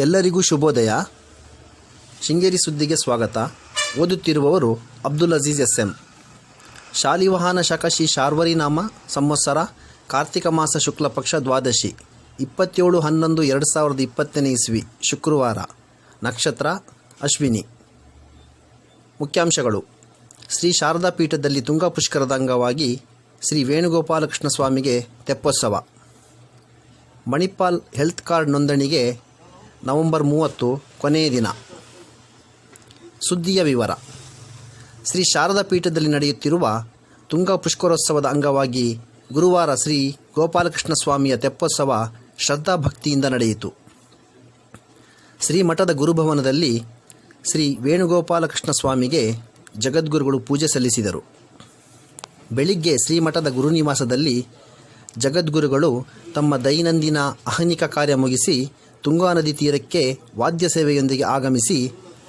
ಎಲ್ಲರಿಗೂ ಶುಭೋದಯ. ಶೃಂಗೇರಿ ಸುದ್ದಿಗೆ ಸ್ವಾಗತ. ಓದುತ್ತಿರುವವರು ಅಬ್ದುಲ್ ಅಜೀಜ್ ಎಸ್.ಎಂ. ಶಾಲಿವಾಹನ ಶಕ ಶ್ರೀ ಶಾರ್ವರಿನಾಮ ಸಂವತ್ಸರ ಕಾರ್ತಿಕ ಮಾಸ ಶುಕ್ಲ ಪಕ್ಷ ದ್ವಾದಶಿ 27/11/2020 ಇಸ್ವಿ ಶುಕ್ರವಾರ. ನಕ್ಷತ್ರ ಅಶ್ವಿನಿ. ಮುಖ್ಯಾಂಶಗಳು. ಶ್ರೀ ಶಾರದಾ ಪೀಠದಲ್ಲಿ ತುಂಗಾ ಪುಷ್ಕರದ ಅಂಗವಾಗಿ ಶ್ರೀ ವೇಣುಗೋಪಾಲಕೃಷ್ಣ ಸ್ವಾಮಿಗೆ ತೆಪ್ಪೋತ್ಸವ. ಮಣಿಪಾಲ್ ಹೆಲ್ತ್ ಕಾರ್ಡ್ ನೋಂದಣಿಗೆ ನವೆಂಬರ್ 30 ಕೊನೆಯ ದಿನ. ಸುದ್ದಿಯ ವಿವರ. ಶ್ರೀ ಶಾರದಾ ಪೀಠದಲ್ಲಿ ನಡೆಯುತ್ತಿರುವ ತುಂಗಾ ಪುಷ್ಕರೋತ್ಸವದ ಅಂಗವಾಗಿ ಗುರುವಾರ ಶ್ರೀ ಗೋಪಾಲಕೃಷ್ಣ ಸ್ವಾಮಿಯ ತೆಪ್ಪೋತ್ಸವ ಶ್ರದ್ಧಾಭಕ್ತಿಯಿಂದ ನಡೆಯಿತು. ಶ್ರೀಮಠದ ಗುರುಭವನದಲ್ಲಿ ಶ್ರೀ ವೇಣುಗೋಪಾಲಕೃಷ್ಣ ಸ್ವಾಮಿಗೆ ಜಗದ್ಗುರುಗಳು ಪೂಜೆ ಸಲ್ಲಿಸಿದರು. ಬೆಳಿಗ್ಗೆ ಶ್ರೀಮಠದ ಗುರುನಿವಾಸದಲ್ಲಿ ಜಗದ್ಗುರುಗಳು ತಮ್ಮ ದೈನಂದಿನ ಅಹನಿಕ ಕಾರ್ಯ ಮುಗಿಸಿ ತುಂಗಾ ನದಿ ತೀರಕ್ಕೆ ವಾದ್ಯ ಸೇವೆಯೊಂದಿಗೆ ಆಗಮಿಸಿ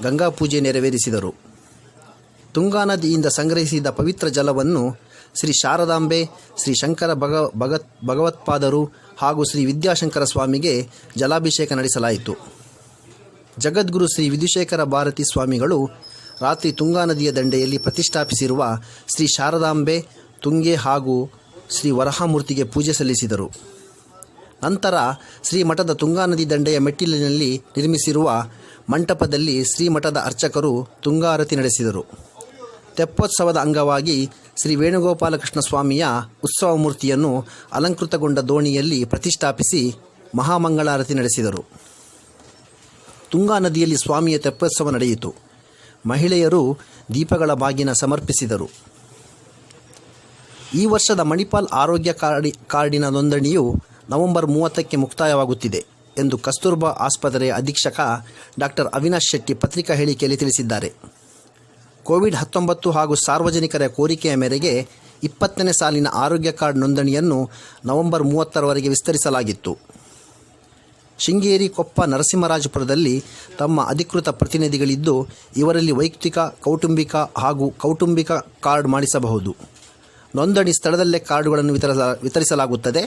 ಗಂಗಾ ಪೂಜೆ ನೆರವೇರಿಸಿದರು. ತುಂಗಾ ನದಿಯಿಂದ ಸಂಗ್ರಹಿಸಿದ ಪವಿತ್ರ ಜಲವನ್ನು ಶ್ರೀ ಶಾರದಾಂಬೆ, ಶ್ರೀ ಶಂಕರ ಭಗವತ್ಪಾದರು ಹಾಗೂ ಶ್ರೀ ವಿದ್ಯಾಶಂಕರ ಸ್ವಾಮಿಗೆ ಜಲಾಭಿಷೇಕ ನಡೆಸಲಾಯಿತು. ಜಗದ್ಗುರು ಶ್ರೀ ವಿಧುಶೇಖರ ಭಾರತಿ ಸ್ವಾಮಿಗಳು ರಾತ್ರಿ ತುಂಗಾ ನದಿಯ ದಂಡೆಯಲ್ಲಿ ಪ್ರತಿಷ್ಠಾಪಿಸಿರುವ ಶ್ರೀ ಶಾರದಾಂಬೆ, ತುಂಗೆ ಹಾಗೂ ಶ್ರೀ ವರಹಾಮೂರ್ತಿಗೆ ಪೂಜೆ ಸಲ್ಲಿಸಿದರು. ನಂತರ ಶ್ರೀಮಠದ ತುಂಗಾ ನದಿ ದಂಡೆಯ ಮೆಟ್ಟಿಲಿನಲ್ಲಿ ನಿರ್ಮಿಸಿರುವ ಮಂಟಪದಲ್ಲಿ ಶ್ರೀಮಠದ ಅರ್ಚಕರು ತುಂಗಾರತಿ ನಡೆಸಿದರು. ತೆಪ್ಪೋತ್ಸವದ ಅಂಗವಾಗಿ ಶ್ರೀ ವೇಣುಗೋಪಾಲಕೃಷ್ಣ ಸ್ವಾಮಿಯ ಉತ್ಸವ ಮೂರ್ತಿಯನ್ನು ಅಲಂಕೃತಗೊಂಡ ದೋಣಿಯಲ್ಲಿ ಪ್ರತಿಷ್ಠಾಪಿಸಿ ಮಹಾಮಂಗಳಾರತಿ ನಡೆಸಿದರು. ತುಂಗಾ ನದಿಯಲ್ಲಿ ಸ್ವಾಮಿಯ ತೆಪ್ಪೋತ್ಸವ ನಡೆಯಿತು. ಮಹಿಳೆಯರು ದೀಪಗಳ ಬಾಗಿನ ಸಮರ್ಪಿಸಿದರು. ಈ ವರ್ಷದ ಮಣಿಪಾಲ್ ಆರೋಗ್ಯ ಕಾರ್ಡಿನ ನೋಂದಣಿಯು ನವೆಂಬರ್ 30ಕ್ಕೆ ಮುಕ್ತಾಯವಾಗುತ್ತಿದೆ ಎಂದು ಕಸ್ತೂರ್ಬಾ ಆಸ್ಪತ್ರೆಯ ಅಧೀಕ್ಷಕ ಡಾಕ್ಟರ್ ಅವಿನಾಶ್ ಶೆಟ್ಟಿ ಪತ್ರಿಕಾ ಹೇಳಿಕೆಯಲ್ಲಿ ತಿಳಿಸಿದ್ದಾರೆ. ಕೋವಿಡ್-19 ಹಾಗೂ ಸಾರ್ವಜನಿಕರ ಕೋರಿಕೆಯ ಮೇರೆಗೆ 20ನೇ ಸಾಲಿನ ಆರೋಗ್ಯ ಕಾರ್ಡ್ ನೋಂದಣಿಯನ್ನು ನವೆಂಬರ್ 30ರವರೆಗೆ ವಿಸ್ತರಿಸಲಾಗಿತ್ತು. ಶೃಂಗೇರಿ, ಕೊಪ್ಪ, ನರಸಿಂಹರಾಜಪುರದಲ್ಲಿ ತಮ್ಮ ಅಧಿಕೃತ ಪ್ರತಿನಿಧಿಗಳಿದ್ದು ಇವರಲ್ಲಿ ವೈಯಕ್ತಿಕ, ಕೌಟುಂಬಿಕ ಕಾರ್ಡ್ ಮಾಡಿಸಬಹುದು. ನೋಂದಣಿ ಸ್ಥಳದಲ್ಲೇ ಕಾರ್ಡುಗಳನ್ನು ವಿತರಿಸಲಾಗುತ್ತದೆ.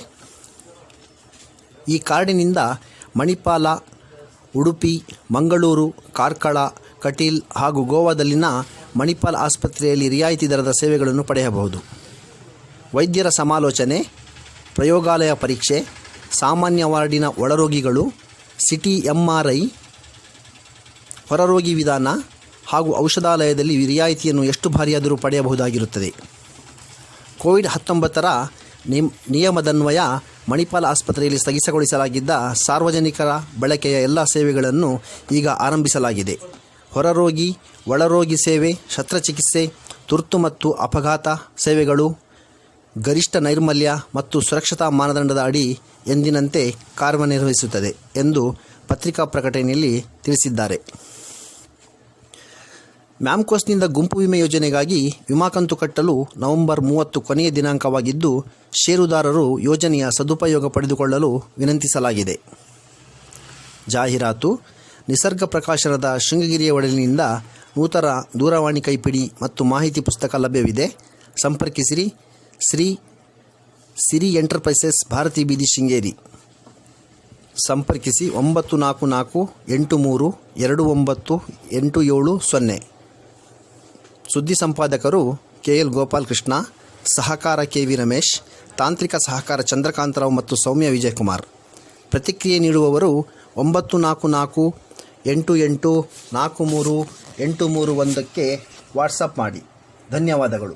ಈ ಕಾರ್ಡಿನಿಂದ ಮಣಿಪಾಲ, ಉಡುಪಿ, ಮಂಗಳೂರು, ಕಾರ್ಕಳ, ಕಟೀಲ್ ಹಾಗೂ ಗೋವಾದಲ್ಲಿನ ಮಣಿಪಾಲ್ ಆಸ್ಪತ್ರೆಯಲ್ಲಿ ರಿಯಾಯಿತಿ ದರದ ಸೇವೆಗಳನ್ನು ಪಡೆಯಬಹುದು. ವೈದ್ಯರ ಸಮಾಲೋಚನೆ, ಪ್ರಯೋಗಾಲಯ ಪರೀಕ್ಷೆ, ಸಾಮಾನ್ಯ ವಾರ್ಡಿನ ಒಳರೋಗಿಗಳು, ಸಿಟಿ MRI, ಹೊರರೋಗಿ ವಿಧಾನ ಹಾಗೂ ಔಷಧಾಲಯದಲ್ಲಿ ರಿಯಾಯಿತಿಯನ್ನು ಎಷ್ಟು ಬಾರಿಯಾದರೂ ಪಡೆಯಬಹುದಾಗಿರುತ್ತದೆ. ಕೋವಿಡ್-19ರ ನಿಯಮದನ್ವಯ ಮಣಿಪಾಲ್ ಆಸ್ಪತ್ರೆಯಲ್ಲಿ ಸ್ಥಗಿತಗೊಳಿಸಲಾಗಿದ್ದ ಸಾರ್ವಜನಿಕರ ಬಳಕೆಯ ಎಲ್ಲ ಸೇವೆಗಳನ್ನು ಈಗ ಆರಂಭಿಸಲಾಗಿದೆ. ಹೊರರೋಗಿ, ಒಳರೋಗಿ ಸೇವೆ, ಶಸ್ತ್ರಚಿಕಿತ್ಸೆ, ತುರ್ತು ಮತ್ತು ಅಪಘಾತ ಸೇವೆಗಳು ಗರಿಷ್ಠ ನೈರ್ಮಲ್ಯ ಮತ್ತು ಸುರಕ್ಷತಾ ಮಾನದಂಡದ ಅಡಿ ಎಂದಿನಂತೆ ಕಾರ್ಯನಿರ್ವಹಿಸುತ್ತದೆ ಎಂದು ಪತ್ರಿಕಾ ಪ್ರಕಟಣೆಯಲ್ಲಿ ತಿಳಿಸಿದ್ದಾರೆ. ಮ್ಯಾಮ್ಕೋಸ್ನಿಂದ ಗುಂಪು ವಿಮೆ ಯೋಜನೆಗಾಗಿ ವಿಮಾ ಕಂತು ಕಟ್ಟಲು ನವೆಂಬರ್ 30 ಕೊನೆಯ ದಿನಾಂಕವಾಗಿದ್ದು, ಷೇರುದಾರರು ಯೋಜನೆಯ ಸದುಪಯೋಗ ಪಡೆದುಕೊಳ್ಳಲು ವಿನಂತಿಸಲಾಗಿದೆ. ಜಾಹೀರಾತು. ನಿಸರ್ಗ ಪ್ರಕಾಶನದ ಶೃಂಗಗಿರಿಯ ಒಡಲಿನಿಂದ ನೂತನ ದೂರವಾಣಿ ಕೈಪಿಡಿ ಮತ್ತು ಮಾಹಿತಿ ಪುಸ್ತಕ ಲಭ್ಯವಿದೆ. ಸಂಪರ್ಕಿಸಿರಿ. ಶ್ರೀ ಸಿರಿ ಎಂಟರ್ಪ್ರೈಸಸ್, ಭಾರತಿ ಬೀದಿ, ಶೃಂಗೇರಿ. ಸಂಪರ್ಕಿಸಿ 9448329870. ಸುದ್ದಿ ಸಂಪಾದಕರು KL ಗೋಪಾಲಕೃಷ್ಣ, ಸಹಕಾರ KV ರಮೇಶ್, ತಾಂತ್ರಿಕ ಸಹಕಾರ ಚಂದ್ರಕಾಂತರಾವ್ ಮತ್ತು ಸೌಮ್ಯ ವಿಜಯಕುಮಾರ್. ಪ್ರತಿಕ್ರಿಯೆ ನೀಡುವವರು 944888438331ಕ್ಕೆ ವಾಟ್ಸಪ್ ಮಾಡಿ. ಧನ್ಯವಾದಗಳು.